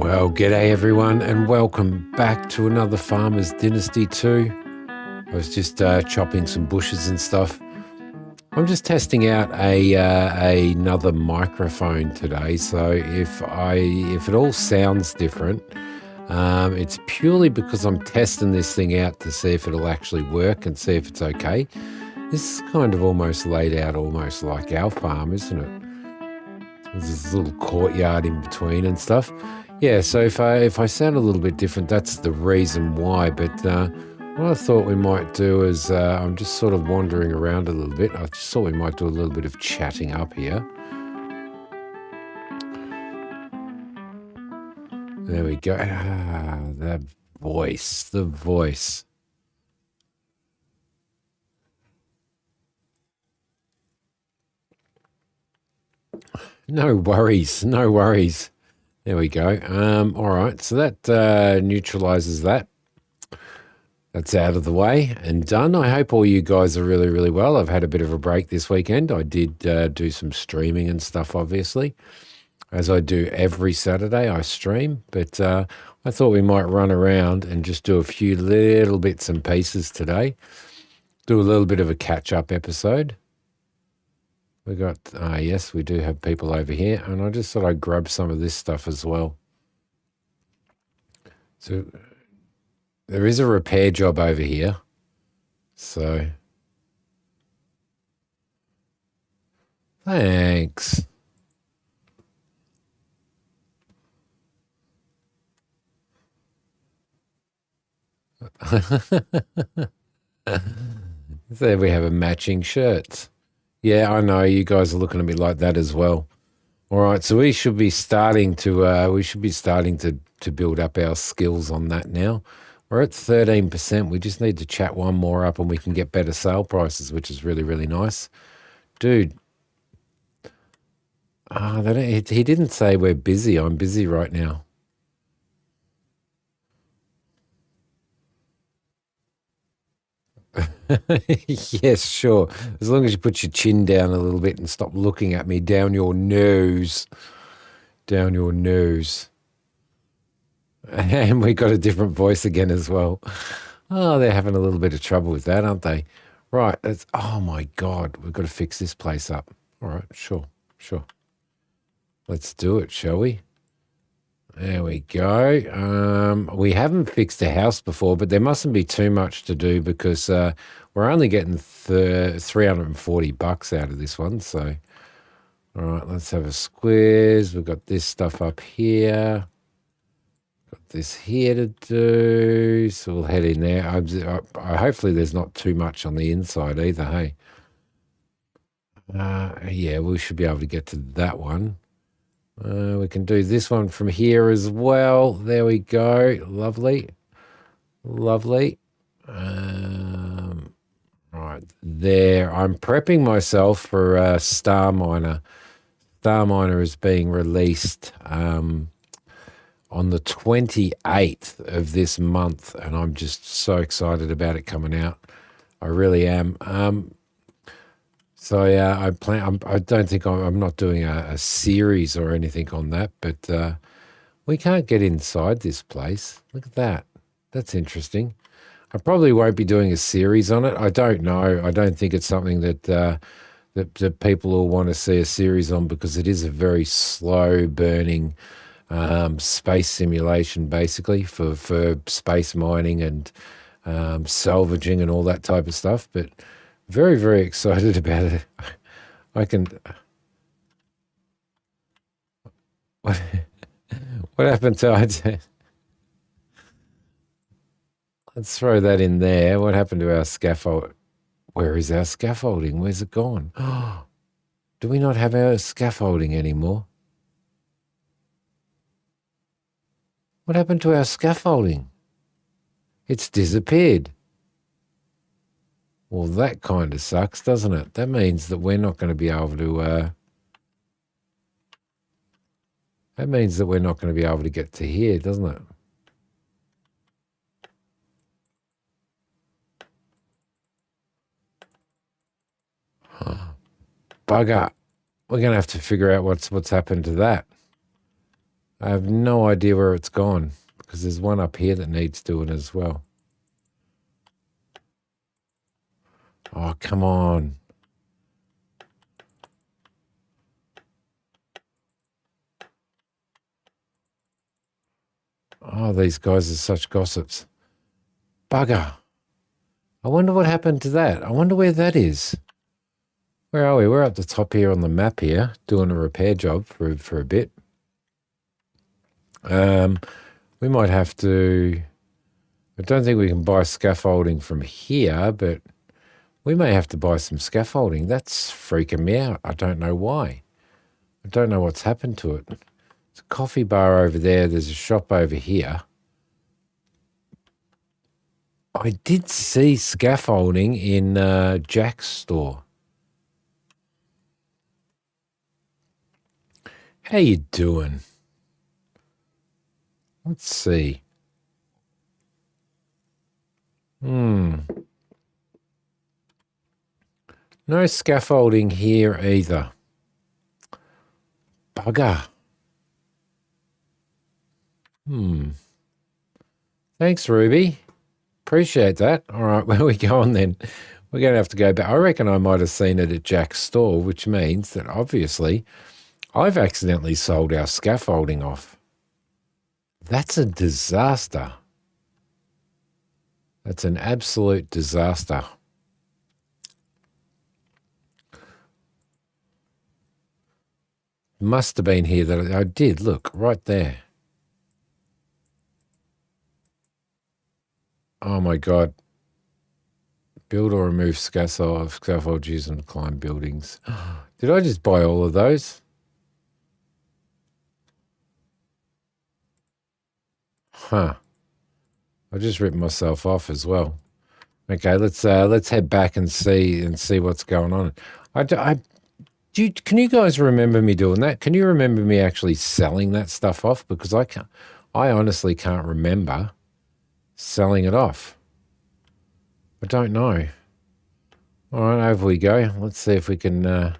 Well, g'day everyone, and welcome back to another Farmer's Dynasty 2. I was just chopping some bushes and stuff. I'm just testing out another microphone today, so if it all sounds different, it's purely because I'm testing this thing out to see if it'll actually work and see if it's okay. This is kind of almost laid out almost like our farm, isn't it? There's this little courtyard in between and stuff. Yeah, so if I sound a little bit different, that's the reason why. But what I thought we might do is I'm just sort of wandering around a little bit. I just thought we might do a little bit of chatting up here. There we go. The voice. No worries. There we go. All right, so that neutralizes that. That's out of the way and done. I hope all you guys are really, really well. I've had a bit of a break this weekend. I did do some streaming and stuff, obviously. As I do every Saturday, I stream. But I thought we might run around and just do a few little bits and pieces today. Do a little bit of a catch-up episode. We got, yes, we do have people over here. And I just thought I'd grab some of this stuff as well. So there is a repair job over here. So thanks. There we have a matching shirts. Yeah, I know you guys are looking at me like that as well. All right, so we should be starting to build up our skills on that now. We're at 13%. We just need to chat one more up and we can get better sale prices, which is really, really nice. Dude, he didn't say we're busy. I'm busy right now. Yes, sure. As long as you put your chin down a little bit and stop looking at me down your nose. Down your nose. And we got a different voice again as well. Oh, they're having a little bit of trouble with that, aren't they? Right. Oh, my God. We've got to fix this place up. All right. Sure. Let's do it, shall we? There we go. We haven't fixed a house before, but there mustn't be too much to do because we're only getting $340 out of this one. So, all right, let's have a squiz. We've got this stuff up here. Got this here to do. So we'll head in there. Hopefully there's not too much on the inside either, hey? Yeah, we should be able to get to that one. We can do this one from here as well. There we go. Lovely. Right there. I'm prepping myself for Star Miner. Star Miner is being released on the 28th of this month, and I'm just so excited about it coming out. I really am. So yeah, I don't think I'm not doing a series or anything on that, but we can't get inside this place. Look at that. That's interesting. I probably won't be doing a series on it. I don't know. I don't think it's something that that people will want to see a series on because it is a very slow burning space simulation, basically for space mining and salvaging and all that type of stuff. But very, very excited about it. I can. What happened to? Let's throw that in there. What happened to our scaffold? Where is our scaffolding? Where's it gone? Do we not have our scaffolding anymore? What happened to our scaffolding? It's disappeared. Well, that kind of sucks, doesn't it? That means that we're not going to be able to. That means that we're not going to be able to get to here, doesn't it? Bugger. We're going to have to figure out what's happened to that. I have no idea where it's gone because there's one up here that needs doing as well. Oh, come on. Oh, these guys are such gossips. Bugger. I wonder what happened to that. I wonder where that is. Where are we? We're up the top here on the map here, doing a repair job for a bit. We might have to... I don't think we can buy scaffolding from here, but we may have to buy some scaffolding. That's freaking me out. I don't know why. I don't know what's happened to it. There's a coffee bar over there. There's a shop over here. I did see scaffolding in Jack's store. How you doing? Let's see. No scaffolding here either. Bugger. Thanks, Ruby. Appreciate that. All right, where are we going then? We're going to have to go back. I reckon I might have seen it at Jack's store, which means that obviously I've accidentally sold our scaffolding off. That's a disaster. That's an absolute disaster. Must have been here that I did. Look, right there. Oh, my God. Build or remove scaffold used on climb buildings. Did I just buy all of those? Huh. I just ripped myself off as well. Okay, let's head back and see what's going on. Can you guys remember me doing that? Can you remember me actually selling that stuff off? Because I honestly can't remember selling it off. I don't know. All right, over we go. Let's see if we can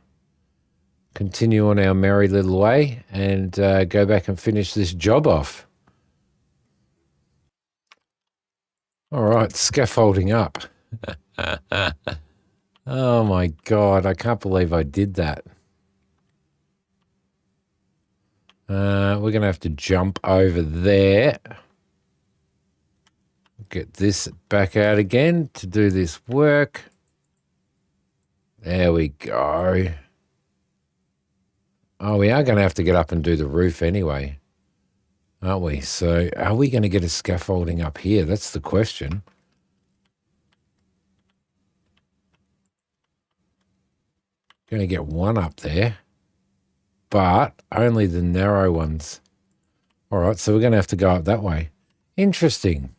continue on our merry little way and go back and finish this job off. All right, scaffolding up. Oh my God, I can't believe I did that. We're going to have to jump over there. Get this back out again to do this work. There we go. Oh, we are going to have to get up and do the roof anyway, aren't we? So are we going to get a scaffolding up here? That's the question. Going to get one up there, but only the narrow ones. All right, so we're going to have to go up that way. Interesting.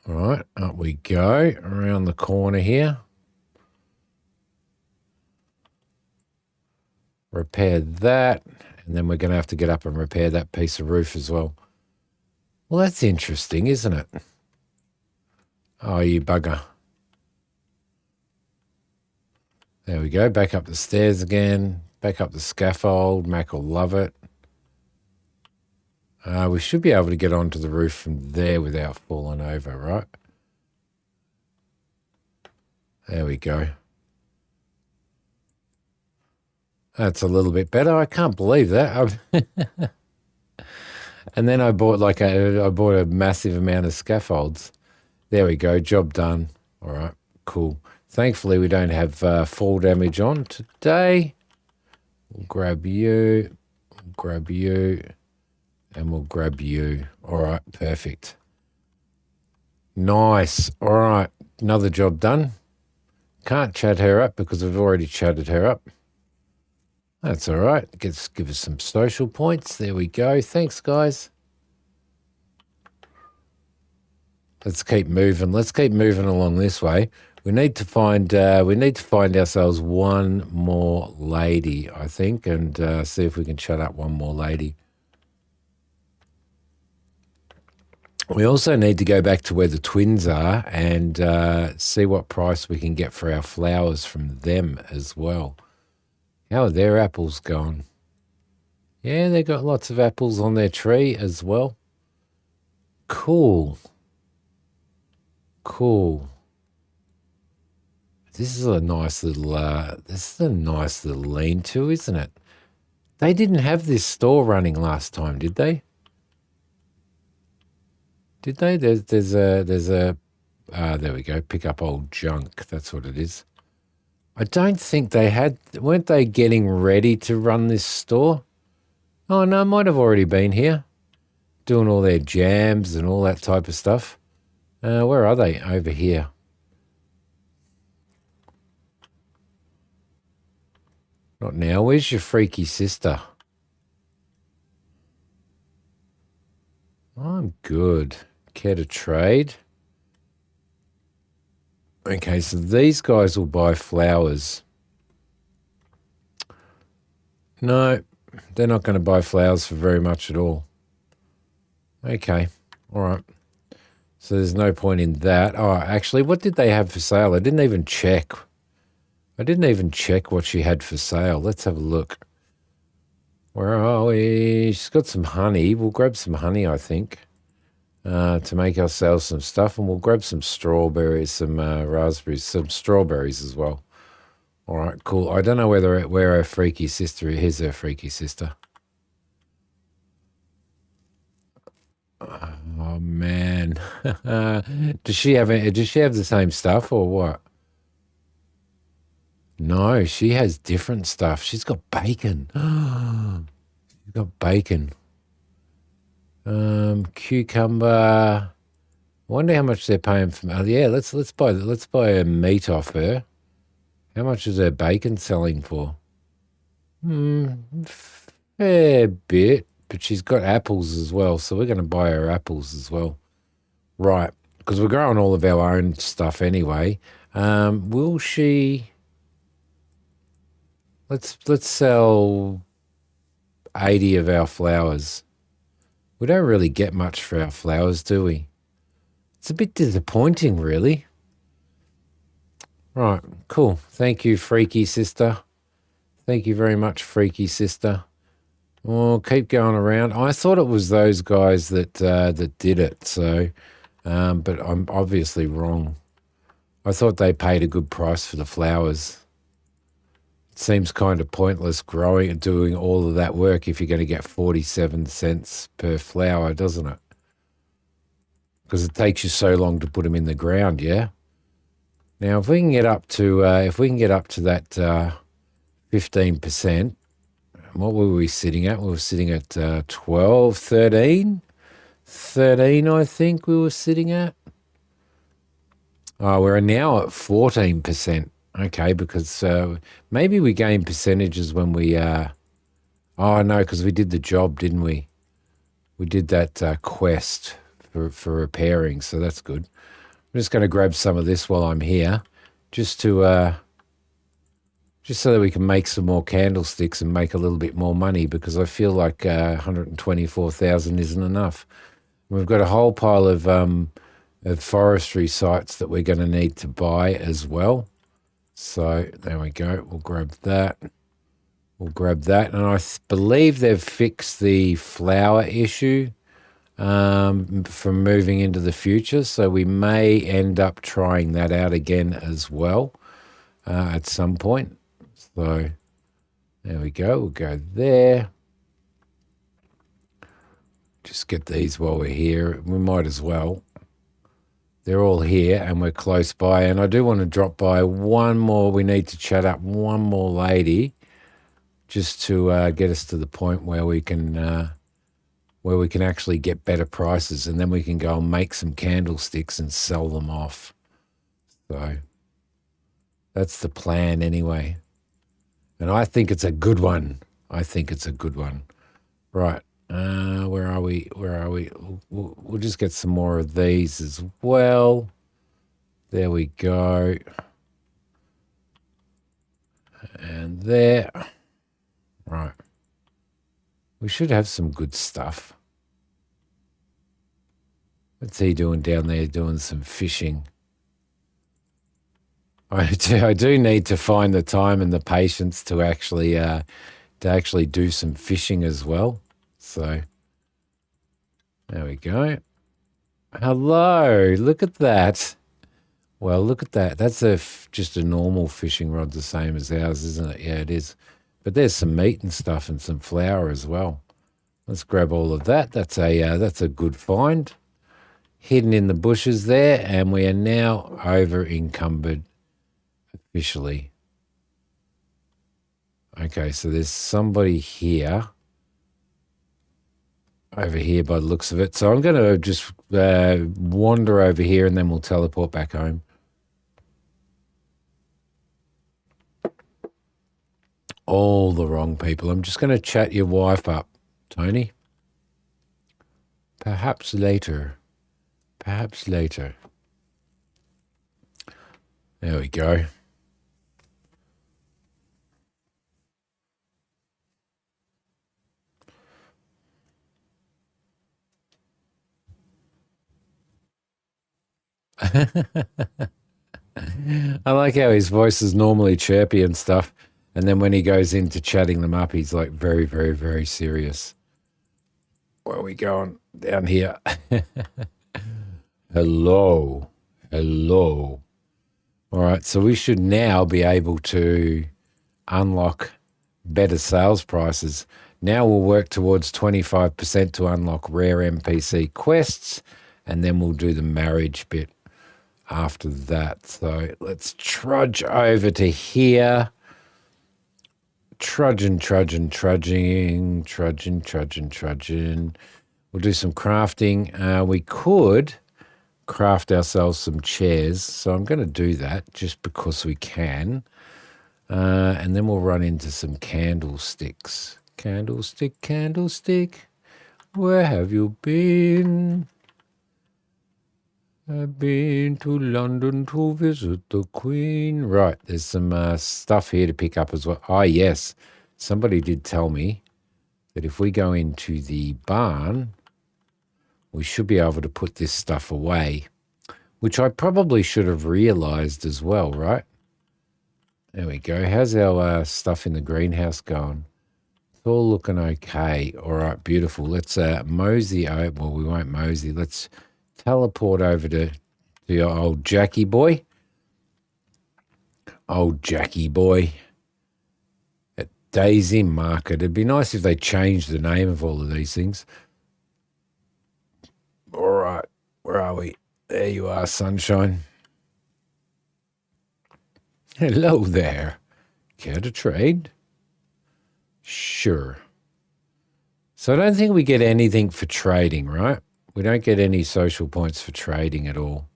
All right, up we go around the corner here. Repair that, and then we're going to have to get up and repair that piece of roof as well. Well, that's interesting, isn't it? Oh, you bugger. There we go, back up the stairs again, back up the scaffold. Mac will love it. We should be able to get onto the roof from there without falling over, right? There we go. That's a little bit better. I can't believe that. And then I bought a massive amount of scaffolds. There we go. Job done. All right. Cool. Thankfully, we don't have fall damage on today. We'll grab you, and we'll grab you. All right. Perfect. Nice. All right. Another job done. Can't chat her up because we've already chatted her up. That's all right. Give us some social points. There we go. Thanks, guys. Let's keep moving. Let's keep moving along this way. We need to find ourselves one more lady, I think, and see if we can chat up one more lady. We also need to go back to where the twins are and see what price we can get for our flowers from them as well. How are their apples going? Yeah, they got lots of apples on their tree as well. Cool. Cool. This is a nice little lean-to, isn't it? They didn't have this store running last time, did they? Did they? There's a there we go. Pick up old junk. That's what it is. I don't think they had. Weren't they getting ready to run this store? Oh no, might have already been here, doing all their jams and all that type of stuff. Where are they? Over here. Not now. Where's your freaky sister? I'm good. Care to trade? Okay, so these guys will buy flowers. No, they're not going to buy flowers for very much at all. Okay, all right. So there's no point in that. Oh, actually, what did they have for sale? I didn't even check. I didn't even check what she had for sale. Let's have a look. Where are we? She's got some honey. We'll grab some honey, I think, to make ourselves some stuff. And we'll grab some strawberries, some raspberries, some strawberries as well. All right, cool. I don't know where her freaky sister is. Here's her freaky sister. Oh man, does she have the same stuff or what? No, she has different stuff. She's got bacon. She's got bacon. Cucumber. I wonder how much they're paying for. Yeah, let's buy a meat off her. How much is her bacon selling for? Fair bit, but she's got apples as well, so we're going to buy her apples as well. Right, because we're growing all of our own stuff anyway. Will she? Let's sell 80 of our flowers. We don't really get much for our flowers, do we? It's a bit disappointing, really. Right, cool. Thank you, freaky sister. Thank you very much, freaky sister. We'll keep going around. I thought it was those guys that did it, so, but I'm obviously wrong. I thought they paid a good price for the flowers. It seems kind of pointless growing and doing all of that work if you're going to get 47 cents per flower, doesn't it? Because it takes you so long to put them in the ground, yeah? Now, if we can get up to that 15%, what were we sitting at? We were sitting at 12, 13? 13, I think we were sitting at. Oh, we're now at 14%. Okay, because maybe we gain percentages when we... oh, no, because we did the job, didn't we? We did that quest for repairing, so that's good. I'm just going to grab some of this while I'm here, just so that we can make some more candlesticks and make a little bit more money, because I feel like 124,000 isn't enough. We've got a whole pile of forestry sites that we're going to need to buy as well. So there we go. We'll grab that. And I believe they've fixed the flower issue from moving into the future. So we may end up trying that out again as well at some point. So there we go. We'll go there. Just get these while we're here. We might as well. They're all here and we're close by. And I do want to drop by one more. We need to chat up one more lady just to get us to the point where we can actually get better prices, and then we can go and make some candlesticks and sell them off. So that's the plan anyway. And I think it's a good one. Right. Where are we? We'll just get some more of these as well. There we go. And there. Right. We should have some good stuff. What's he doing down there? Doing some fishing. I do need to find the time and the patience to actually to actually do some fishing as well. So there we go. Hello, look at that. Well, look at that. That's just a normal fishing rod, the same as ours, isn't it? Yeah, it is. But there's some meat and stuff and some flour as well. Let's grab all of that. That's a good find. Hidden in the bushes there, and we are now over encumbered officially. Okay, so there's somebody here. Over here by the looks of it. So I'm going to just wander over here and then we'll teleport back home. All the wrong people. I'm just going to chat your wife up, Tony. Perhaps later. Perhaps later. There we go. I like how his voice is normally chirpy and stuff. And then when he goes into chatting them up, he's like very, very, very serious. Where are we going? Down here. Hello. Hello. All right. So we should now be able to unlock better sales prices. Now we'll work towards 25% to unlock rare NPC quests. And then we'll do the marriage bit after that. So let's trudge over to here. Trudging. We'll do some crafting. We could craft ourselves some chairs. So I'm going to do that just because we can. And then we'll run into some candlesticks. Candlestick. Where have you been? I've been to London to visit the Queen. Right, there's some stuff here to pick up as well. Ah, yes. Somebody did tell me that if we go into the barn, we should be able to put this stuff away, which I probably should have realized as well, right? There we go. How's our stuff in the greenhouse going? It's all looking okay. All right, beautiful. Let's mosey over. Well, we won't mosey. Let's teleport over to your old Jackie boy. Old Jackie boy at Daisy Market. It'd be nice if they changed the name of all of these things. All right, where are we? There you are, sunshine. Hello there. Care to trade? Sure. So I don't think we get anything for trading, right? We don't get any social points for trading at all.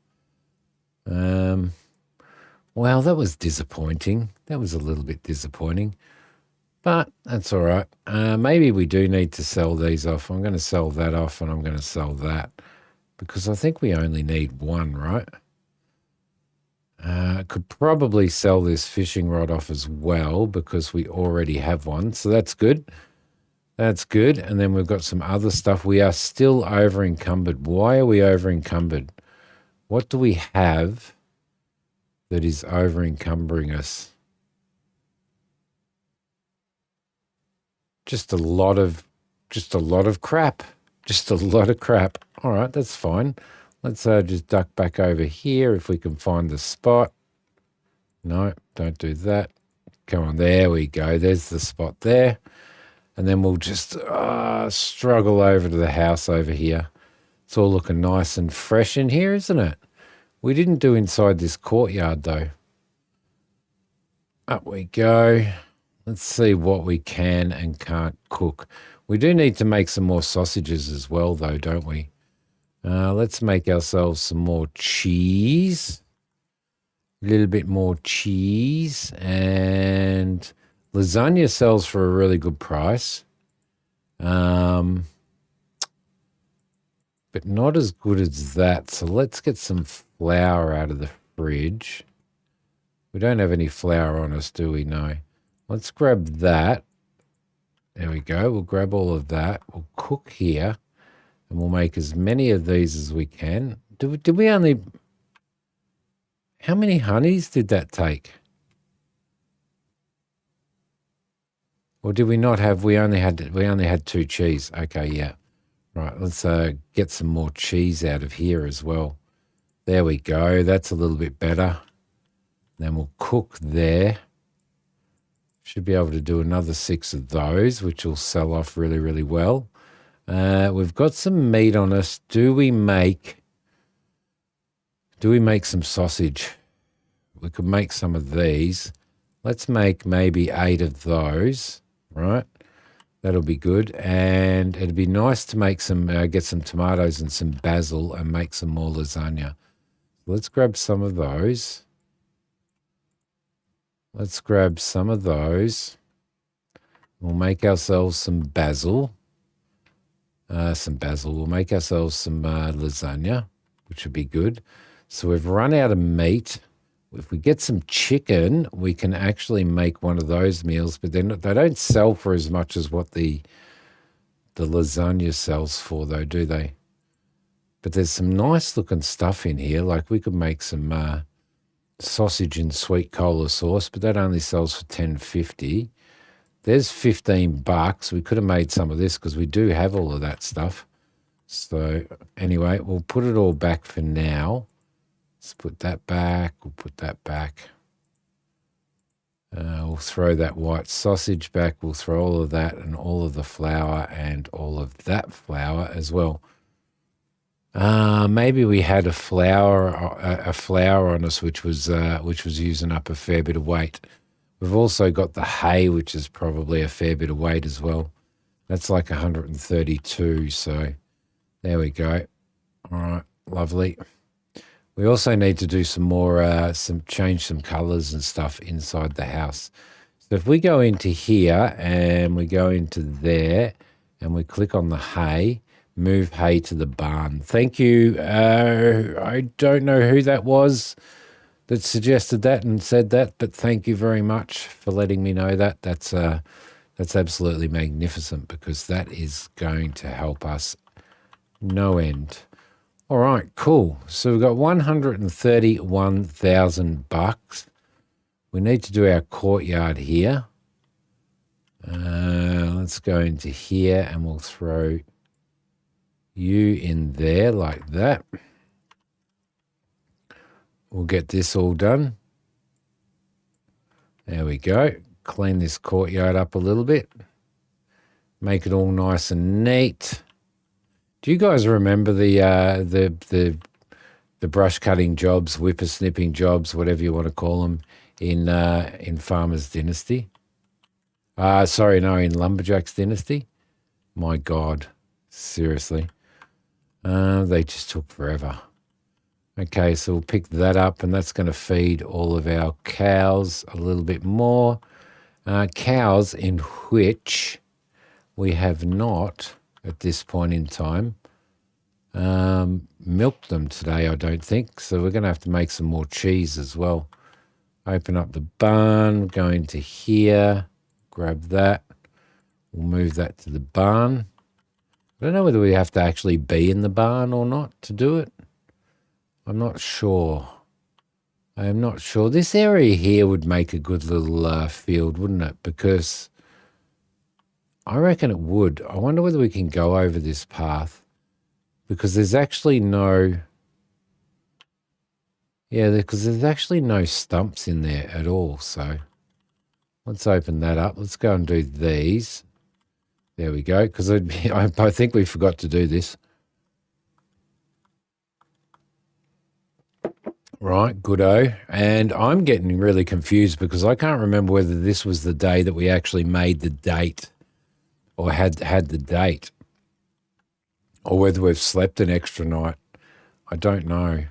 Well, that was disappointing. That was a little bit disappointing. But that's all right. Maybe we do need to sell these off. I'm going to sell that off and I'm going to sell that. Because I think we only need one, right? I could probably sell this fishing rod off as well because we already have one. So that's good. That's good. And then we've got some other stuff. We are still over encumbered. Why are we over encumbered? What do we have that is over encumbering us? Just a lot of crap. Just a lot of crap. All right, that's fine. Let's just duck back over here if we can find the spot. No, don't do that. Come on, there we go. There's the spot there. And then we'll just struggle over to the house over here. It's all looking nice and fresh in here, isn't it? We didn't do inside this courtyard, though. Up we go. Let's see what we can and can't cook. We do need to make some more sausages as well, though, don't we? Let's make ourselves some more cheese. A little bit more cheese. And lasagna sells for a really good price. But not as good as that. So let's get some flour out of the fridge. We don't have any flour on us, do we? No. Let's grab that. There we go. We'll grab all of that. We'll cook here. And we'll make as many of these as we can. Did we only... How many honeys did that take? Or did we not have? We only had 2 cheese. Okay, yeah. Right, let's get some more cheese out of here as well. There we go. That's a little bit better. Then we'll cook there. Should be able to do another 6 of those, which will sell off really, really well. We've got some meat on us. Do we make some sausage? We could make some of these. Let's make maybe 8 of those, right? That'll be good. And it'd be nice to make some, get some tomatoes and some basil and make some more lasagna. Let's grab some of those. Let's grab some of those. We'll make ourselves some basil. We'll make ourselves some lasagna, which would be good. So we've run out of meat. If we get some chicken, we can actually make one of those meals, but then they don't sell for as much as what the lasagna sells for, though, do they? But there's some nice looking stuff in here. Like we could make some sausage and sweet cola sauce, but that only sells for $10.50. There's $15. We could have made some of this because we do have all of that stuff. So anyway, we'll put it all back for now. Let's put that back. We'll put that back. We'll throw that white sausage back. We'll throw all of that and all of the flour and all of that flour as well. Maybe we had a flour on us, which was using up a fair bit of weight. We've also got the hay, which is probably a fair bit of weight as well. That's like 132. So there we go. All right, lovely. We also need to do some more, change some colors and stuff inside the house. So if we go into here and we go into there and we click on the hay, move hay to the barn. Thank you. I don't know who that was that suggested that and said that, but thank you very much for letting me know that. That's absolutely magnificent because that is going to help us no end. All right, cool. So we've got $131,000. We need to do our courtyard here. Let's go into here and we'll throw you in there like that. We'll get this all done. There we go. Clean this courtyard up a little bit. Make it all nice and neat. Do you guys remember the brush cutting jobs, whippersnipping jobs, whatever you want to call them, in Farmers Dynasty? In Lumberjacks Dynasty. My God, seriously, they just took forever. Okay, so we'll pick that up, and that's going to feed all of our cows a little bit more. Cows in which we have not, at this point in time, milked them today, I don't think. So we're going to have to make some more cheese as well. Open up the barn, go into here, grab that. We'll move that to the barn. I don't know whether we have to actually be in the barn or not to do it. I'm not sure. I am not sure. This area here would make a good little field, wouldn't it? Because I reckon it would. I wonder whether we can go over this path because there's actually no... Yeah, because there's actually no stumps in there at all. So let's open that up. Let's go and do these. There we go. Because I think we forgot to do this. Right, good-o. And I'm getting really confused because I can't remember whether this was the day that we actually made the date or had the date or whether we've slept an extra night. I don't know.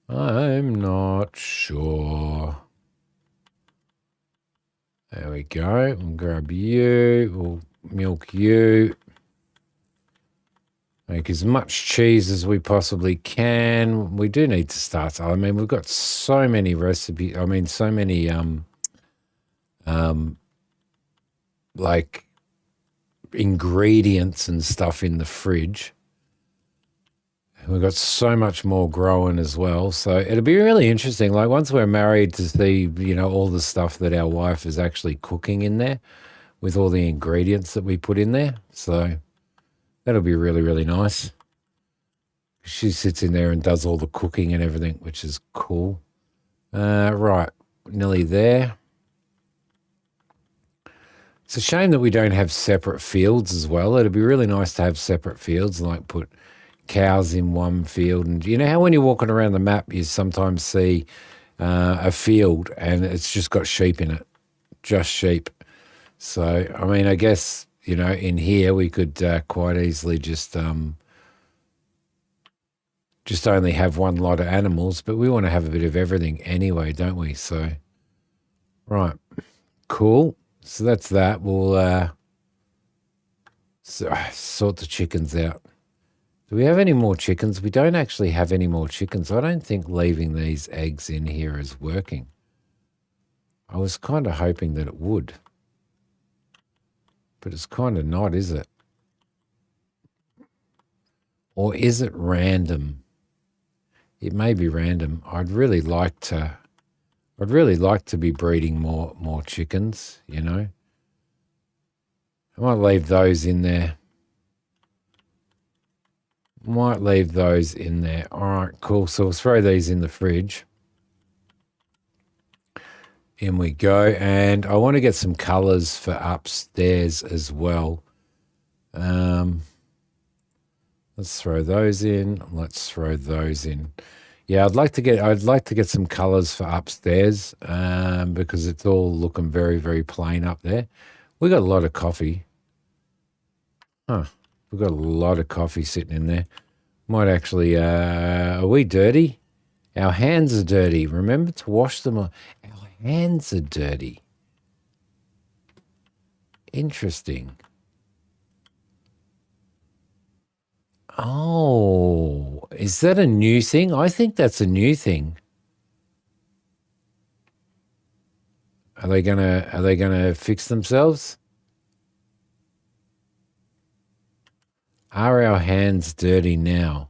I'm not sure. There we go. We'll grab you. We'll milk you. Make as much cheese as we possibly can. We do need to start. I mean, we've got so many recipes. I mean, so many like ingredients and stuff in the fridge. We've got so much more growing as well. So it'll be really interesting. Like once we're married to see, all the stuff that our wife is actually cooking in there. with all the ingredients that we put in there. So that'll be really, really nice. She sits in there and does all the cooking and everything, which is cool. Right, nearly there. It's a shame that we don't have separate fields as well. It'd be really nice to have separate fields, like put cows in one field. And you know how when you're walking around the map, you sometimes see a field and it's just got sheep in it, just sheep. So, I mean, I guess, you know, in here we could quite easily just only have one lot of animals, but we want to have a bit of everything anyway, don't we? So, right, cool. So that's that. We'll sort the chickens out. Do we have any more chickens? We don't actually have any more chickens. I don't think leaving these eggs in here is working. I was kind of hoping that it would. But it's kind of not, is it? Or is it random? It may be random. I'd really like to be breeding more chickens, you know. I might leave those in there. All right, cool. So we'll throw these in the fridge. In we go. And I want to get some colours for upstairs as well. Let's throw those in. Let's throw those in. Yeah, I'd like to get some colours for upstairs because it's all looking very, very plain up there. We got a lot of coffee. We've got a lot of coffee sitting in there. Might actually, are we dirty? Our hands are dirty. Remember to wash them. Our hands are dirty. Interesting. Oh, is that a new thing? I think that's a new thing. Are they gonna fix themselves? Are our hands dirty now?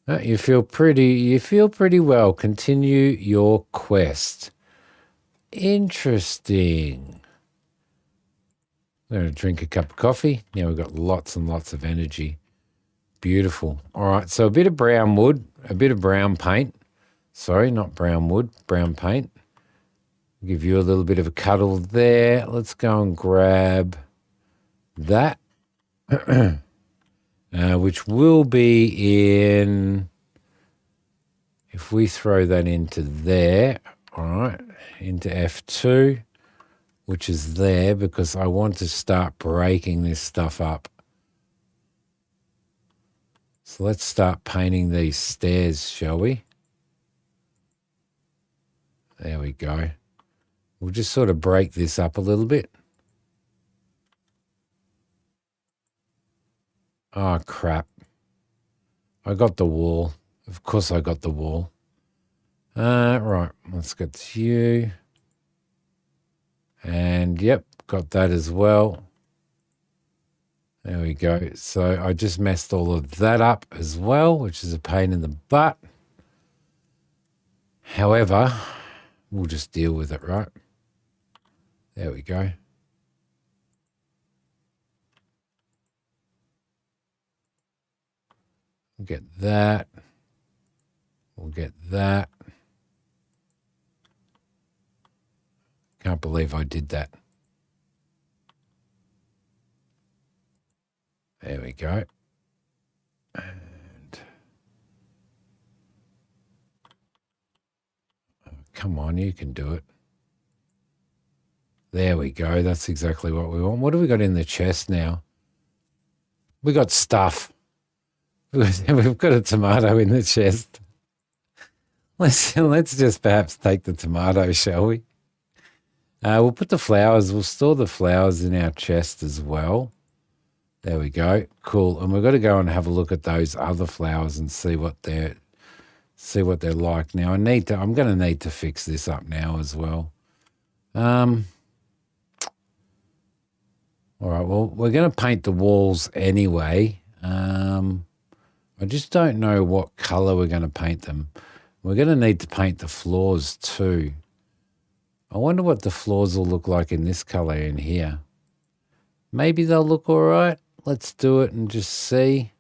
You feel pretty well. Continue your quest. Interesting. I'm going to drink a cup of coffee. Now we've got lots and lots of energy. Beautiful. All right, so a bit of brown wood, a bit of brown paint. Sorry, not brown wood, brown paint. Give you a little bit of a cuddle there. Let's go and grab that, which will be in, if we throw that into there, all right, into F2, which is there because I want to start breaking this stuff up. So let's start painting these stairs, shall we? There we go. We'll just sort of break this up a little bit. Oh, crap. I got the wall. Of course I got the wall. Right, let's get to you. And, yep, got that as well. There we go. So I just messed all of that up as well, which is a pain in the butt. However, we'll just deal with it, right? There we go. We'll get that. We'll get that. Can't believe I did that. There we go. And come on, you can do it. There we go. That's exactly what we want. What do we got in the chest now? We got stuff. We've got a tomato in the chest. Let's just perhaps take the tomato, shall we? We'll put the flowers. We'll store the flowers in our chest as well. There we go. Cool. And we've got to go and have a look at those other flowers and see what they're like. Now I'm going to need to fix this up now as well. All right, well, we're going to paint the walls anyway. I just don't know what color we're going to paint them. We're going to need to paint the floors too. I wonder what the floors will look like in this color in here. Maybe they'll look all right. Let's do it and just see.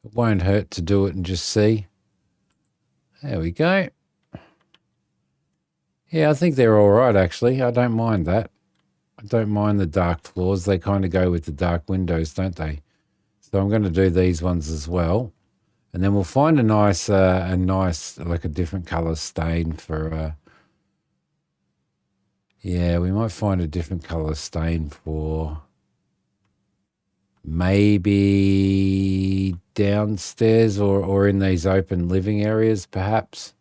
It won't hurt to do it and just see. There we go. Yeah, I think they're all right, actually. I don't mind that. I don't mind the dark floors. They kind of go with the dark windows, don't they? So I'm going to do these ones as well. And then we'll find a nice, like a different color stain for, yeah, we might find a different color stain for maybe downstairs or in these open living areas, perhaps.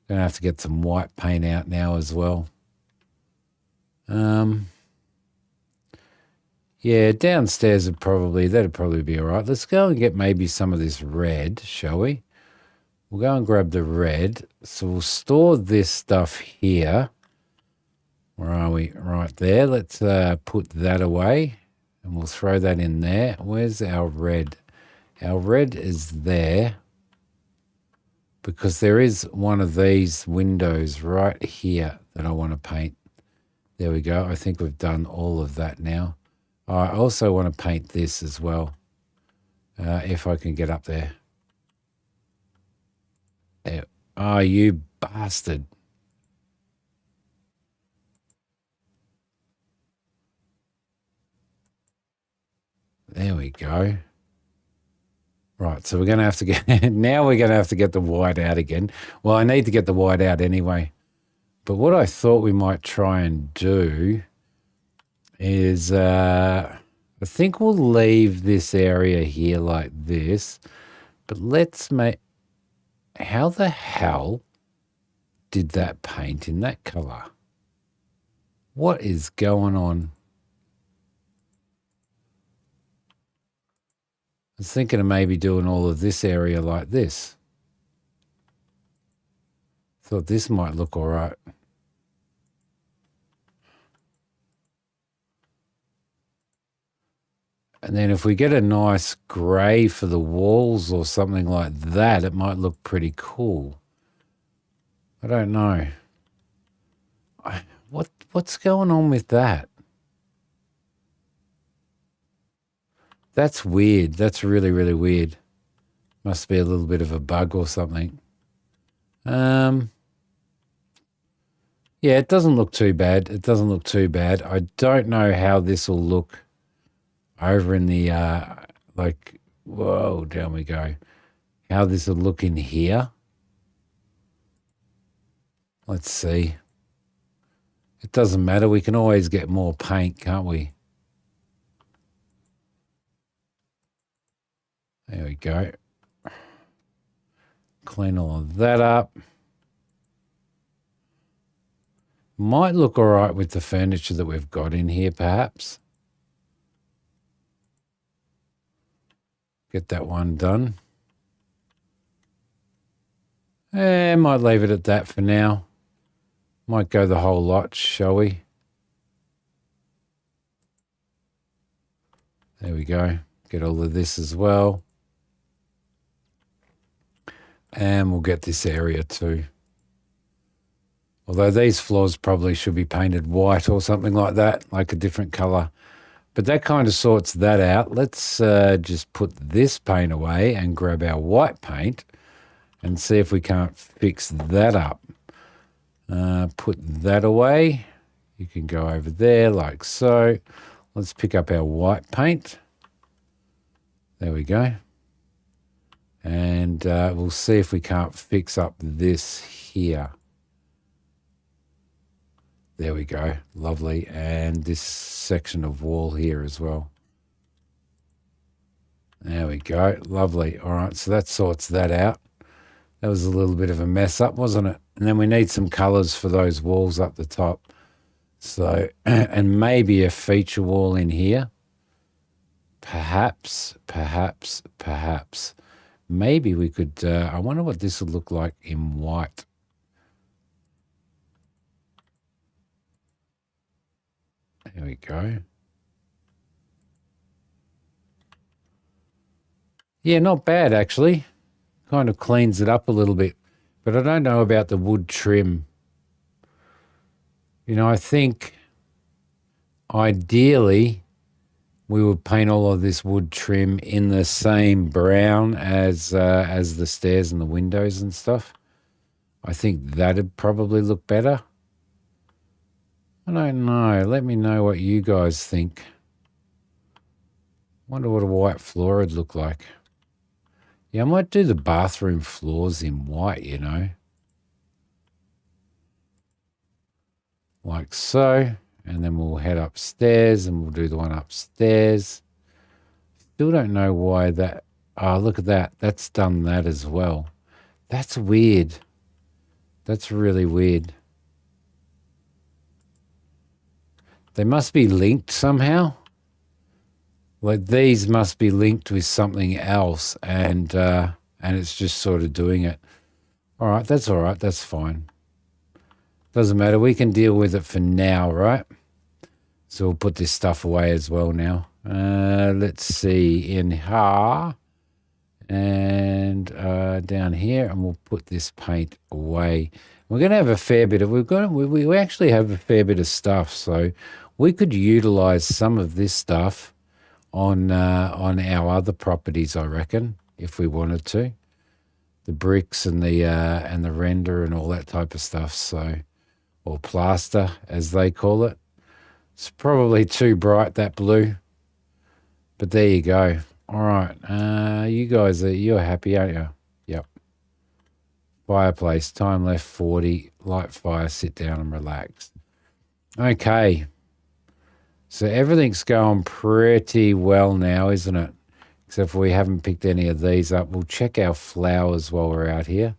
Going to have to get some white paint out now as well. Yeah, downstairs that'd probably be all right. Let's go and get maybe some of this red, shall we? We'll go and grab the red. So we'll store this stuff here. Where are we? Right there. Let's put that away and we'll throw that in there. Where's our red? Our red is there because there is one of these windows right here that I want to paint. There we go. I think we've done all of that now. I also want to paint this as well, if I can get up there. There. Oh, you bastard. There we go. Right, so we're going to have to get, now we're going to have to get the white out again. Well, I need to get the white out anyway. But what I thought we might try and do is, I think we'll leave this area here like this, but let's make, how the hell did that paint in that color? What is going on? I was thinking of maybe doing all of this area like this. Thought this might look all right. And then if we get a nice gray for the walls or something like that, it might look pretty cool. I don't know. What's going on with that? That's weird. That's really, really weird. Must be a little bit of a bug or something. Yeah, it doesn't look too bad. It doesn't look too bad. I don't know how this will look over in the, like, whoa, down we go. How this will look in here. Let's see. It doesn't matter. We can always get more paint, can't we? There we go. Clean all of that up. Might look all right with the furniture that we've got in here, perhaps. Get that one done. Might leave it at that for now. Might go the whole lot, shall we? There we go. Get all of this as well. And we'll get this area too. Although these floors probably should be painted white or something like that, like a different color. But that kind of sorts that out. Let's just put this paint away and grab our white paint and see if we can't fix that up. Put that away. You can go over there like so. Let's pick up our white paint. There we go. And we'll see if we can't fix up this here. There we go. Lovely. And this section of wall here as well. There we go. Lovely. All right. So that sorts that out. That was a little bit of a mess up, wasn't it? And then we need some colors for those walls up the top. So, and maybe a feature wall in here. Perhaps. Maybe we could, I wonder what this would look like in white. There we go. Yeah, not bad actually. Kind of cleans it up a little bit. But I don't know about the wood trim. I think ideally we would paint all of this wood trim in the same brown as the stairs and the windows and stuff. I think that'd probably look better. I don't know. Let me know what you guys think. Wonder what a white floor would look like. Yeah, I might do the bathroom floors in white, like so. And then we'll head upstairs and we'll do the one upstairs. Still don't know why that. Oh, look at that. That's done that as well. That's weird. That's really weird. They must be linked somehow. Like these must be linked with something else, and it's just sort of doing it. All right, that's all right. That's fine. Doesn't matter. We can deal with it for now, right? So we'll put this stuff away as well now. Let's see in here and down here, and we'll put this paint away. We're going to have a fair bit of. We actually have a fair bit of stuff, so we could utilize some of this stuff on our other properties, I reckon, if we wanted to, the bricks and the render and all that type of stuff. So, or plaster as they call it. It's probably too bright, that blue, but there you go. All right, you guys you're happy, aren't you? Yep. Fireplace, time left 40. Light fire, sit down and relax. Okay. So everything's going pretty well now, isn't it? Except for we haven't picked any of these up. We'll check our flowers while we're out here.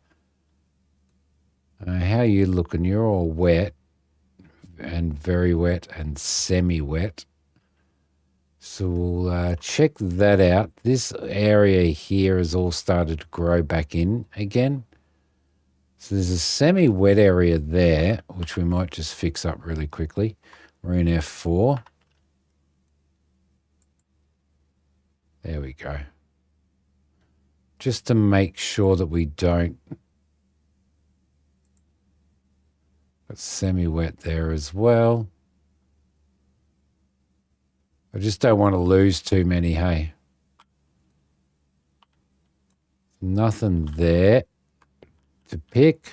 How are you looking? You're all wet and very wet and semi-wet. So we'll check that out. This area here has all started to grow back in again. So there's a semi-wet area there, which we might just fix up really quickly. We're in F4. There we go. Just to make sure that we don't. Got semi-wet there as well. I just don't want to lose too many, hey. Nothing there to pick.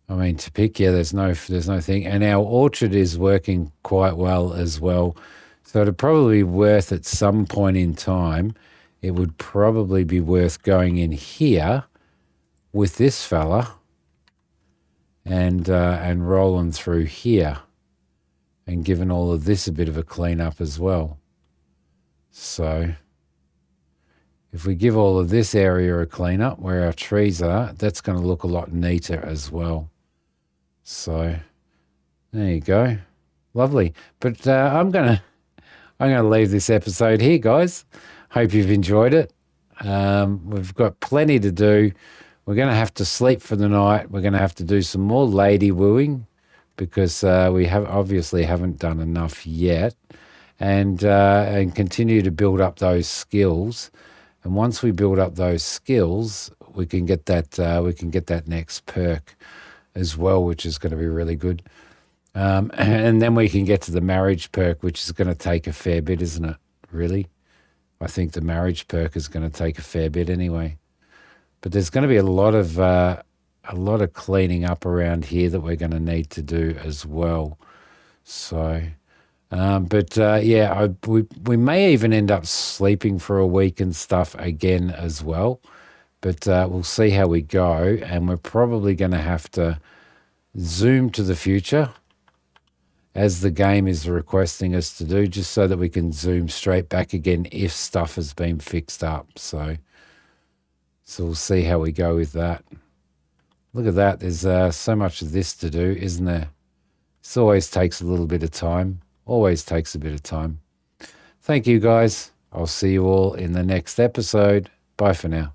Yeah, there's no thing. And our orchard is working quite well as well. So it'd probably be worth at some point in time, it would probably be worth going in here with this fella and rolling through here and giving all of this a bit of a clean up as well. So if we give all of this area a clean up where our trees are, that's going to look a lot neater as well. So there you go. Lovely. But I'm going to leave this episode here, guys. Hope you've enjoyed it. We've got plenty to do. We're going to have to sleep for the night. We're going to have to do some more lady wooing because we obviously haven't done enough yet, and continue to build up those skills. And once we build up those skills, we can get that next perk as well, which is going to be really good. And then we can get to the marriage perk, which is going to take a fair bit, isn't it? Really? I think the marriage perk is going to take a fair bit anyway. But there's going to be a lot of cleaning up around here that we're going to need to do as well. So, we may even end up sleeping for a week and stuff again as well. But we'll see how we go, and we're probably going to have to zoom to the future as the game is requesting us to do, just so that we can zoom straight back again if stuff has been fixed up. So we'll see how we go with that. Look at that. There's so much of this to do, isn't there? This always takes a little bit of time. Always takes a bit of time. Thank you, guys. I'll see you all in the next episode. Bye for now.